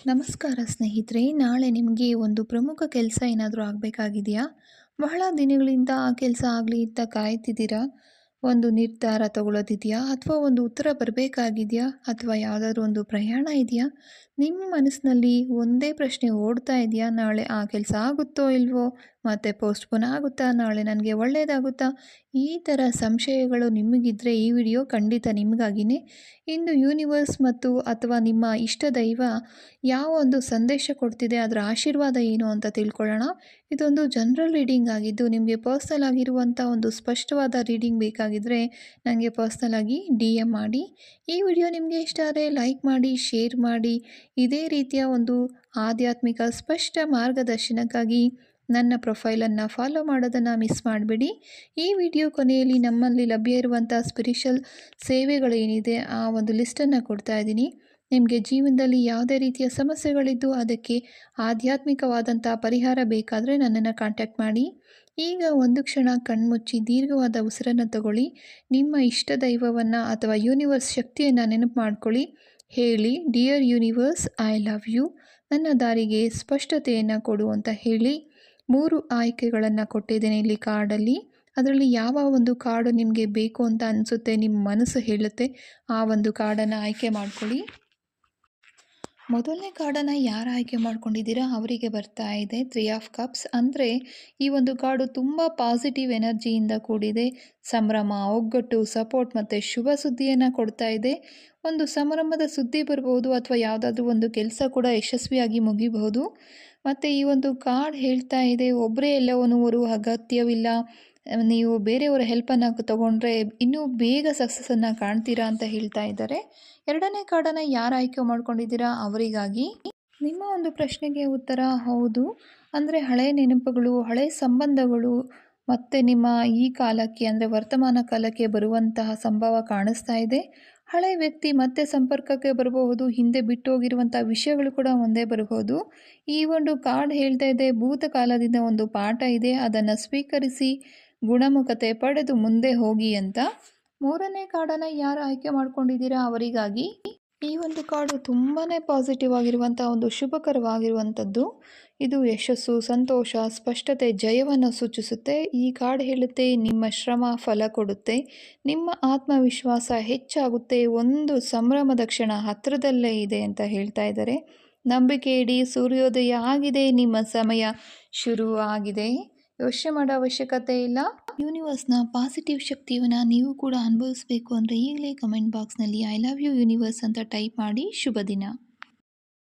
ನಮಸ್ಕಾರ ಸ್ನೇಹಿತರೆ. ನಾಳೆ ನಿಮಗೆ ಒಂದು ಪ್ರಮುಖ ಕೆಲಸ ಏನಾದರೂ ಆಗಬೇಕಾಗಿದೆಯಾ? ಬಹಳ ದಿನಗಳಿಂದ ಆ ಕೆಲಸ ಆಗಲಿ ಅಂತ ಕಾಯ್ತಿದ್ದೀರಾ? ಒಂದು ನಿರ್ಧಾರ ತಗೊಳ್ಳೋದಿದೆಯಾ? ಅಥವಾ ಒಂದು ಉತ್ತರ ಬರಬೇಕಾಗಿದೆಯಾ? ಅಥವಾ ಯಾವುದಾದ್ರೂ ಒಂದು ಪ್ರಯಾಣ ಇದೆಯಾ? ನಿಮ್ಮ ಮನಸ್ಸಿನಲ್ಲಿ ಒಂದೇ ಪ್ರಶ್ನೆ ಓಡ್ತಾ ಇದೆಯಾ? ನಾಳೆ ಆ ಕೆಲಸ ಆಗುತ್ತೋ ಇಲ್ವೋ? ಮತ್ತು ಪೋಸ್ಟ್‌ಪೋನ್ ಆಗುತ್ತಾ? ನಾಳೆ ನನಗೆ ಒಳ್ಳೆಯದಾಗುತ್ತಾ? ಈ ಥರ ಸಂಶಯಗಳು ನಿಮಗಿದ್ದರೆ ಈ ವಿಡಿಯೋ ಖಂಡಿತ ನಿಮಗಾಗಿಯೇ. ಇಂದು ಯೂನಿವರ್ಸ್ ಮತ್ತು ಅಥವಾ ನಿಮ್ಮ ಇಷ್ಟ ದೈವ ಯಾವ ಒಂದು ಸಂದೇಶ ಕೊಡ್ತಿದೆ, ಅದರ ಆಶೀರ್ವಾದ ಏನು ಅಂತ ತಿಳ್ಕೊಳ್ಳೋಣ. ಇದೊಂದು ಜನರಲ್ ರೀಡಿಂಗ್ ಆಗಿದ್ದು ನಿಮಗೆ ಪರ್ಸ್ನಲ್ ಆಗಿರುವಂಥ ಒಂದು ಸ್ಪಷ್ಟವಾದ ರೀಡಿಂಗ್ ಬೇಕಾಗಿದ್ದರೆ ನನಗೆ ಪರ್ಸ್ನಲ್ ಆಗಿ DM ಮಾಡಿ. ಈ ವಿಡಿಯೋ ನಿಮಗೆ ಇಷ್ಟ ಆದರೆ ಲೈಕ್ ಮಾಡಿ, ಶೇರ್ ಮಾಡಿ. ಇದೇ ರೀತಿಯ ಒಂದು ಆಧ್ಯಾತ್ಮಿಕ ಸ್ಪಷ್ಟ ಮಾರ್ಗದರ್ಶನಕ್ಕಾಗಿ ನನ್ನ ಪ್ರೊಫೈಲನ್ನು ಫಾಲೋ ಮಾಡೋದನ್ನು ಮಿಸ್ ಮಾಡಬೇಡಿ. ಈ ವಿಡಿಯೋ ಕೊನೆಯಲ್ಲಿ ನಮ್ಮಲ್ಲಿ ಲಭ್ಯ ಇರುವಂಥ ಸ್ಪಿರಿಚುವಲ್ ಸೇವೆಗಳೇನಿದೆ ಆ ಒಂದು ಲಿಸ್ಟನ್ನು ಕೊಡ್ತಾ ಇದ್ದೀನಿ. ನಿಮಗೆ ಜೀವನದಲ್ಲಿ ಯಾವುದೇ ರೀತಿಯ ಸಮಸ್ಯೆಗಳಿದ್ದು ಅದಕ್ಕೆ ಆಧ್ಯಾತ್ಮಿಕವಾದಂಥ ಪರಿಹಾರ ಬೇಕಾದರೆ ನನ್ನನ್ನು ಕಾಂಟ್ಯಾಕ್ಟ್ ಮಾಡಿ. ಈಗ ಒಂದು ಕ್ಷಣ ಕಣ್ಮುಚ್ಚಿ ದೀರ್ಘವಾದ ಉಸಿರನ್ನು ತಗೊಳ್ಳಿ. ನಿಮ್ಮ ಇಷ್ಟ ದೈವವನ್ನು ಅಥವಾ ಯೂನಿವರ್ಸ್ ಶಕ್ತಿಯನ್ನು ನೆನಪು ಮಾಡ್ಕೊಳ್ಳಿ. ಹೇಳಿ, dear universe, I love you. ನನ್ನ ದಾರಿಗೆ ಸ್ಪಷ್ಟತೆಯನ್ನು ಕೊಡು ಅಂತ ಹೇಳಿ. 3 ಆಯ್ಕೆಗಳನ್ನು ಕೊಟ್ಟಿದ್ದೇನೆ ಇಲ್ಲಿ ಕಾರ್ಡಲ್ಲಿ. ಅದರಲ್ಲಿ ಯಾವ ಒಂದು ಕಾರ್ಡು ನಿಮಗೆ ಬೇಕು ಅಂತ ಅನಿಸುತ್ತೆ, ನಿಮ್ಮ ಮನಸ್ಸು ಹೇಳುತ್ತೆ, ಆ ಒಂದು ಕಾರ್ಡನ್ನು ಆಯ್ಕೆ ಮಾಡ್ಕೊಳ್ಳಿ. ಮೊದಲನೇ ಕಾರ್ಡನ್ನು ಯಾರು ಆಯ್ಕೆ ಮಾಡ್ಕೊಂಡಿದ್ದೀರಾ ಅವರಿಗೆ ಬರ್ತಾ ಇದೆ 3 ಆಫ್ ಕಪ್ಸ್. ಅಂದರೆ ಈ ಒಂದು ಕಾರ್ಡು ತುಂಬ ಪಾಸಿಟಿವ್ ಎನರ್ಜಿಯಿಂದ ಕೂಡಿದೆ. ಸಂಭ್ರಮ, ಒಗ್ಗಟ್ಟು, ಸಪೋರ್ಟ್ ಮತ್ತು ಶುಭ ಸುದ್ದಿಯನ್ನು ಕೊಡ್ತಾ ಇದೆ. ಒಂದು ಸಂಭ್ರಮದ ಸುದ್ದಿ ಬರ್ಬೋದು ಅಥವಾ ಯಾವುದಾದ್ರೂ ಒಂದು ಕೆಲಸ ಕೂಡ ಯಶಸ್ವಿಯಾಗಿ ಮುಗಿಬಹುದು. ಮತ್ತು ಈ ಒಂದು ಕಾರ್ಡ್ ಹೇಳ್ತಾ ಇದೆ, ಒಬ್ಬರೇ ಎಲ್ಲವನ್ನೂ ಅಗತ್ಯವಿಲ್ಲ. ನೀವು ಬೇರೆಯವರ ಹೆಲ್ಪನ್ನು ತಗೊಂಡ್ರೆ ಇನ್ನೂ ಬೇಗ ಸಕ್ಸಸ್ಸನ್ನು ಕಾಣ್ತೀರಾ ಅಂತ ಹೇಳ್ತಾ ಇದ್ದಾರೆ. ಎರಡನೇ ಕಾರ್ಡನ್ನು ಯಾರು ಆಯ್ಕೆ ಮಾಡ್ಕೊಂಡಿದ್ದೀರಾ ಅವರಿಗಾಗಿ ನಿಮ್ಮ ಒಂದು ಪ್ರಶ್ನೆಗೆ ಉತ್ತರ ಹೌದು. ಅಂದರೆ ಹಳೆಯ ನೆನಪುಗಳು, ಹಳೆಯ ಸಂಬಂಧಗಳು ಮತ್ತು ನಿಮ್ಮ ಈ ಕಾಲಕ್ಕೆ ಅಂದರೆ ವರ್ತಮಾನ ಕಾಲಕ್ಕೆ ಬರುವಂತಹ ಸಂಭವ ಕಾಣಿಸ್ತಾ ಇದೆ. ಹಳೆಯ ವ್ಯಕ್ತಿ ಮತ್ತೆ ಸಂಪರ್ಕಕ್ಕೆ ಬರಬಹುದು. ಹಿಂದೆ ಬಿಟ್ಟು ಹೋಗಿರುವಂಥ ವಿಷಯಗಳು ಕೂಡ ಮುಂದೆ ಬರಬಹುದು. ಈ ಒಂದು ಕಾರ್ಡ್ ಹೇಳ್ತಾ ಇದೆ, ಭೂತಕಾಲದಿಂದ ಒಂದು ಪಾಠ ಇದೆ, ಅದನ್ನು ಸ್ವೀಕರಿಸಿ ಗುಣಮುಖತೆ ಪಡೆದು ಮುಂದೆ ಹೋಗಿ ಅಂತ. ಮೂರನೇ ಕಾರ್ಡನ್ನು ಯಾರು ಆಯ್ಕೆ ಮಾಡ್ಕೊಂಡಿದ್ದೀರಾ ಅವರಿಗಾಗಿ ಈ ಒಂದು ಕಾರ್ಡು ತುಂಬಾ ಪಾಸಿಟಿವ್ ಆಗಿರುವಂಥ ಒಂದು ಶುಭಕರವಾಗಿರುವಂಥದ್ದು. ಇದು ಯಶಸ್ಸು, ಸಂತೋಷ, ಸ್ಪಷ್ಟತೆ, ಜಯವನ್ನು ಸೂಚಿಸುತ್ತೆ. ಈ ಕಾರ್ಡ್ ಹೇಳುತ್ತೆ ನಿಮ್ಮ ಶ್ರಮ ಫಲ ಕೊಡುತ್ತೆ, ನಿಮ್ಮ ಆತ್ಮವಿಶ್ವಾಸ ಹೆಚ್ಚಾಗುತ್ತೆ, ಒಂದು ಸಂಭ್ರಮದ ಕ್ಷಣ ಹತ್ತಿರದಲ್ಲೇ ಇದೆ ಅಂತ ಹೇಳ್ತಾ ಇದ್ದಾರೆ. ನಂಬಿಕೆ ಇಡಿ, ಸೂರ್ಯೋದಯ ಆಗಿದೆ, ನಿಮ್ಮ ಸಮಯ ಶುರು ಆಗಿದೆ, ಯೋಚನೆ ಮಾಡೋ ಅವಶ್ಯಕತೆ ಇಲ್ಲ. ಯೂನಿವರ್ಸ್ನ ಪಾಸಿಟಿವ್ ಶಕ್ತಿಯನ್ನು ನೀವು ಕೂಡ ಅನುಭವಿಸಬೇಕು ಅಂದರೆ ಈಗಲೇ ಕಮೆಂಟ್ ಬಾಕ್ಸ್ನಲ್ಲಿ ಐ ಲವ್ ಯು ಯೂನಿವರ್ಸ್ ಅಂತ ಟೈಪ್ ಮಾಡಿ. ಶುಭ ದಿನ.